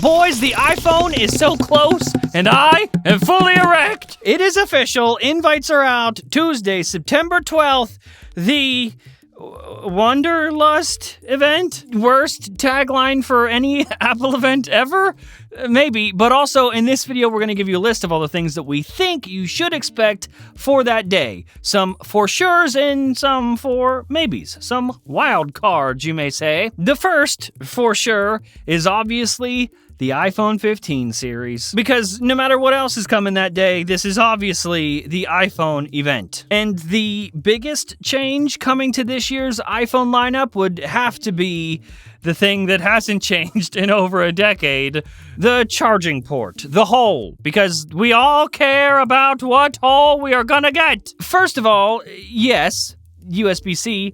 boys, the iPhone is so close, and I am fully erect. It is official. Invites are out. Tuesday, September 12th. The WONDERLUST event? Worst tagline for any Apple event ever? Maybe, but also in this video we're going to give you a list of all the things that we think you should expect for that day. Some for sures and some for maybes. Some wild cards, you may say. The first, for sure, is obviously the iPhone 15 series. Because no matter what else is coming that day, this is obviously the iPhone event. And the biggest change coming to this year's iPhone lineup would have to be the thing that hasn't changed in over a decade, the charging port, the hole, because we all care about what hole we are gonna get. First of all, yes, USB-C,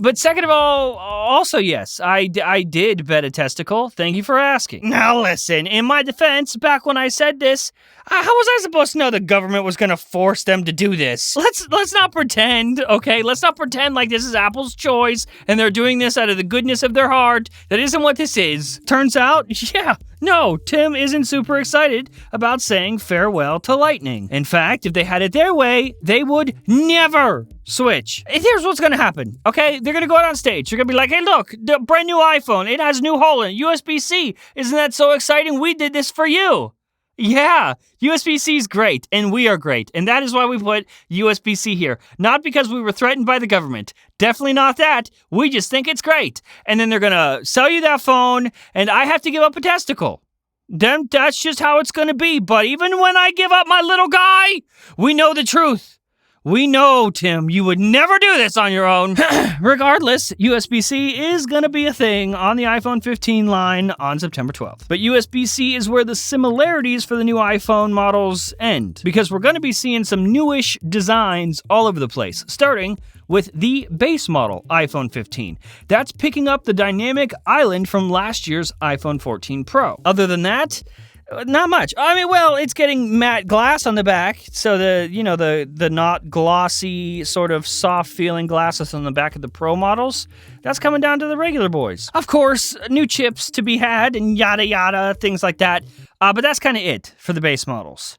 but second of all, also yes, I did bet a testicle. Thank you for asking. Now listen, in my defense, back when I said this, how was I supposed to know the government was gonna force them to do this? Let's not pretend, okay? Let's not pretend like this is Apple's choice and they're doing this out of the goodness of their heart. That isn't what this is. Turns out, yeah, no, Tim isn't super excited about saying farewell to Lightning. In fact, if they had it their way, they would never switch. Here's what's gonna happen, okay? They're gonna go out on stage. They're gonna be like, hey, look, the brand new iPhone. It has a new hole in it, USB-C. Isn't that so exciting? We did this for you. Yeah, USB-C is great, and we are great, and that is why we put USB-C here. Not because we were threatened by the government. Definitely not that. We just think it's great. And then they're gonna sell you that phone, and I have to give up a testicle. Then that's just how it's gonna be. But even when I give up my little guy, we know the truth. We know, Tim, you would never do this on your own. Regardless, USB-C is going to be a thing on the iPhone 15 line on September 12th. But USB-C is where the similarities for the new iPhone models end, because we're going to be seeing some newish designs all over the place, starting with the base model iPhone 15. That's picking up the dynamic island from last year's iPhone 14 Pro. Other than that, not much. I mean, well, it's getting matte glass on the back, so the not glossy, sort of soft-feeling glasses on the back of the Pro models, that's coming down to the regular boys. Of course, new chips to be had and yada yada, things like that, but that's kind of it for the base models.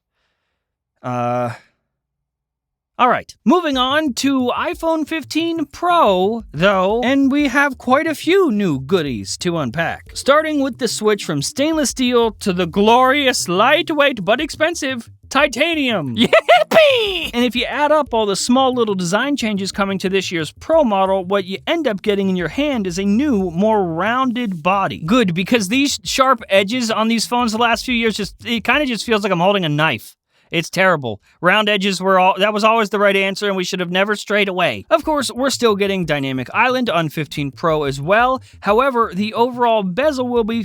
All right, moving on to iPhone 15 Pro, though, and we have quite a few new goodies to unpack. Starting with the switch from stainless steel to the glorious, lightweight, but expensive titanium. Yippee! And if you add up all the small little design changes coming to this year's Pro model, what you end up getting in your hand is a new, more rounded body. Good, because these sharp edges on these phones the last few years, it kind of just feels like I'm holding a knife. It's terrible. Round edges that was always the right answer, and we should have never strayed away. Of course, we're still getting Dynamic Island on 15 Pro as well. However, the overall bezel will be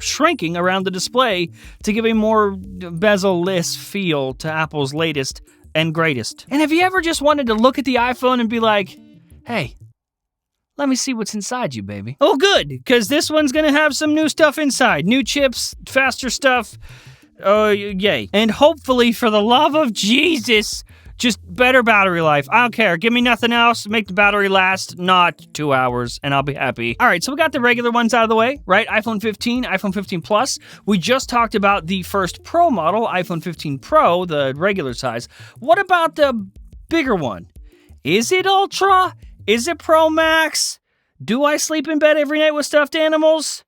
shrinking around the display to give a more bezel-less feel to Apple's latest and greatest. And have you ever just wanted to look at the iPhone and be like, hey, let me see what's inside you, baby? Oh, good, because this one's gonna have some new stuff inside. New chips, faster stuff. Oh, yay. And hopefully, for the love of Jesus, just better battery life. I don't care. Give me nothing else. Make the battery last not 2 hours, and I'll be happy. All right, so we got the regular ones out of the way, right? iPhone 15, iPhone 15 Plus. We just talked about the first Pro model, iPhone 15 Pro, the regular size. What about the bigger one? Is it Ultra? Is it Pro Max? Do I sleep in bed every night with stuffed animals?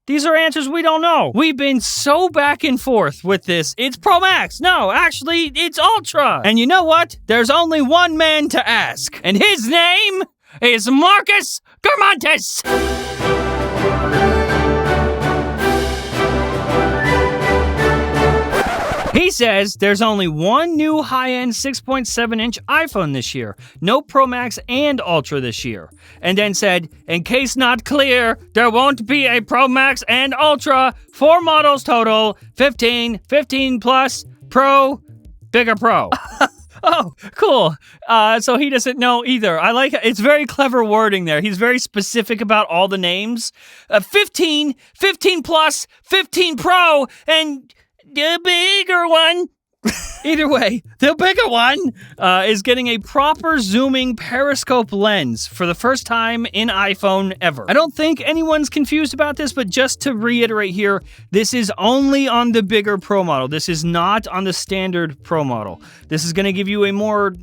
These are answers we don't know. We've been so back and forth with this. It's Pro Max. No, actually, it's Ultra. And you know what? There's only one man to ask. And his name is Marcus Germantes. He says there's only one new high-end 6.7-inch iPhone this year. No Pro Max and Ultra this year. And then said, in case not clear, there won't be a Pro Max and Ultra. 4 models total. 15, 15 Plus, Pro, bigger Pro. Oh, cool. So he doesn't know either. I like it. It's very clever wording there. He's very specific about all the names. 15, 15 Plus, 15 Pro, and the bigger one. Either way, the bigger one is getting a proper zooming periscope lens for the first time in iPhone ever. I don't think anyone's confused about this, but just to reiterate here, this is only on the bigger Pro model. This is not on the standard Pro model. This is going to give you a more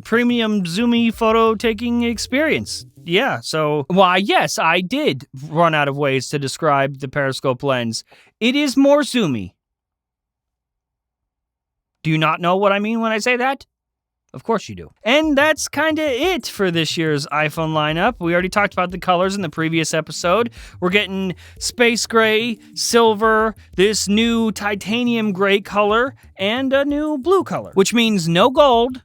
premium zoomy photo taking experience. Yeah, so, why, yes, I did run out of ways to describe the periscope lens. It is more zoomy. Do you not know what I mean when I say that? Of course you do. And that's kind of it for this year's iPhone lineup. We already talked about the colors in the previous episode. We're getting space gray, silver, this new titanium gray color, and a new blue color, which means no gold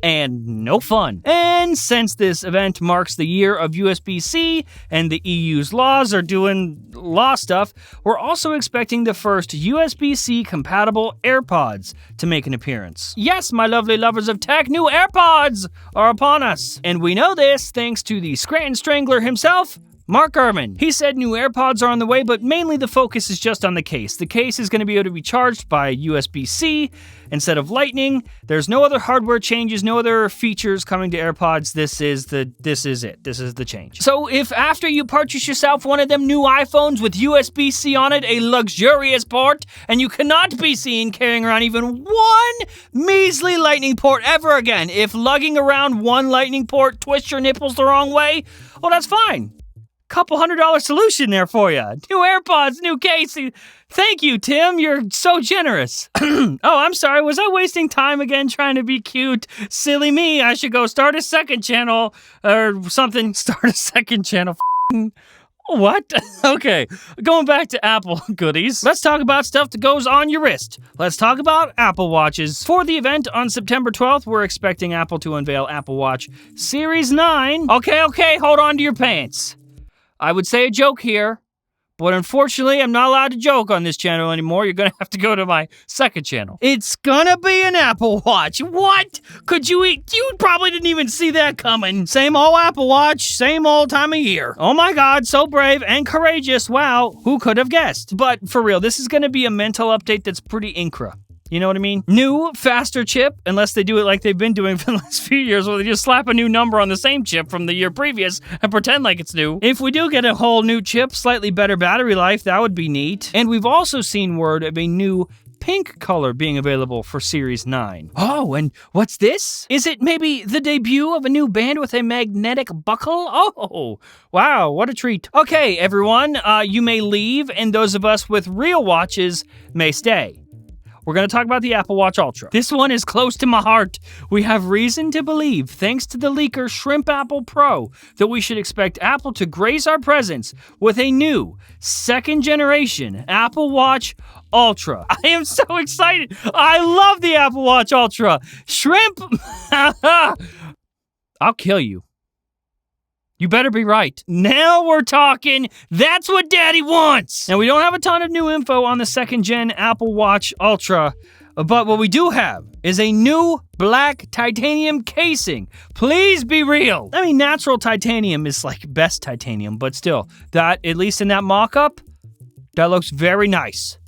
and no fun. And since this event marks the year of USB-C and the EU's laws are doing law stuff, we're also expecting the first USB-C compatible AirPods to make an appearance. Yes, my lovely lovers of tech, new AirPods are upon us. And we know this thanks to the Scranton Strangler himself, Mark Gurman. He said new AirPods are on the way, but mainly the focus is just on the case. The case is going to be able to be charged by USB-C instead of Lightning. There's no other hardware changes, no other features coming to AirPods. This is it. This is the change. So if after you purchase yourself one of them new iPhones with USB-C on it, a luxurious port, and you cannot be seen carrying around even one measly Lightning port ever again, if lugging around one Lightning port twists your nipples the wrong way, well, that's fine. Couple $100 solution there for you. New AirPods, new case. Thank you, Tim. You're so generous. Oh, I'm sorry. Was I wasting time again trying to be cute? Silly me. I should go start a second channel or something. Start a second channel. What? Okay, going back to Apple goodies. Let's talk about stuff that goes on your wrist. Let's talk about Apple Watches. For the event on September 12th, we're expecting Apple to unveil Apple Watch Series 9. Okay, hold on to your pants. I would say a joke here, but unfortunately, I'm not allowed to joke on this channel anymore. You're gonna have to go to my second channel. It's gonna be an Apple Watch. What? You probably didn't even see that coming. Same old Apple Watch, same old time of year. Oh my God, so brave and courageous. Wow, who could have guessed? But for real, this is gonna be a mental update that's pretty incra. You know what I mean? New, faster chip, unless they do it like they've been doing for the last few years, where they just slap a new number on the same chip from the year previous and pretend like it's new. If we do get a whole new chip, slightly better battery life, that would be neat. And we've also seen word of a new pink color being available for Series 9. Oh, and what's this? Is it maybe the debut of a new band with a magnetic buckle? Oh, wow, what a treat. Okay, everyone, you may leave, and those of us with real watches may stay. We're going to talk about the Apple Watch Ultra. This one is close to my heart. We have reason to believe, thanks to the leaker Shrimp Apple Pro, that we should expect Apple to grace our presence with a new, second-generation Apple Watch Ultra. I am so excited. I love the Apple Watch Ultra. Shrimp, I'll kill you. You better be right. Now we're talking. That's what Daddy wants. Now, we don't have a ton of new info on the second-gen Apple Watch Ultra, but what we do have is a new black titanium casing. Please be real. I mean, natural titanium is like best titanium, but still, that, at least in that mock-up, that looks very nice.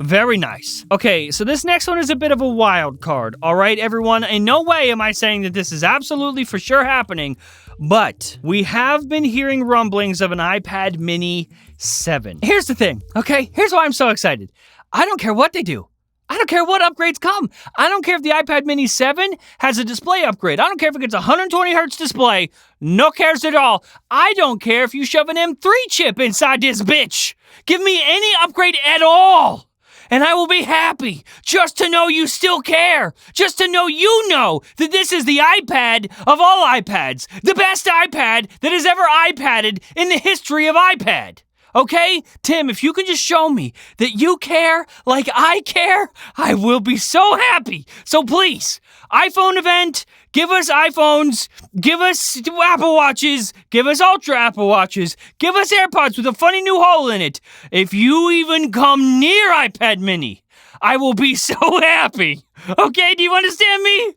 Very nice. Okay, so this next one is a bit of a wild card, all right, everyone? In no way am I saying that this is absolutely for sure happening, but we have been hearing rumblings of an iPad mini 7. Here's the thing, okay? Here's why I'm so excited. I don't care what they do. I don't care what upgrades come. I don't care if the iPad mini 7 has a display upgrade. I don't care if it gets a 120 hertz display. No cares at all. I don't care if you shove an M3 chip inside this bitch. Give me any upgrade at all. And I will be happy just to know you still care. Just to know you know that this is the iPad of all iPads. The best iPad that has ever iPadded in the history of iPad. Okay? Tim, if you can just show me that you care like I care, I will be so happy. So please, iPhone event, give us iPhones, give us Apple Watches, give us Ultra Apple Watches, give us AirPods with a funny new hole in it. If you even come near iPad mini, I will be so happy. Okay, do you understand me?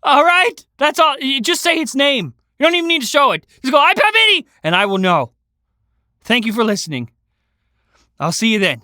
All right? That's all. You just say its name. You don't even need to show it. Just go iPad mini, and I will know. Thank you for listening. I'll see you then.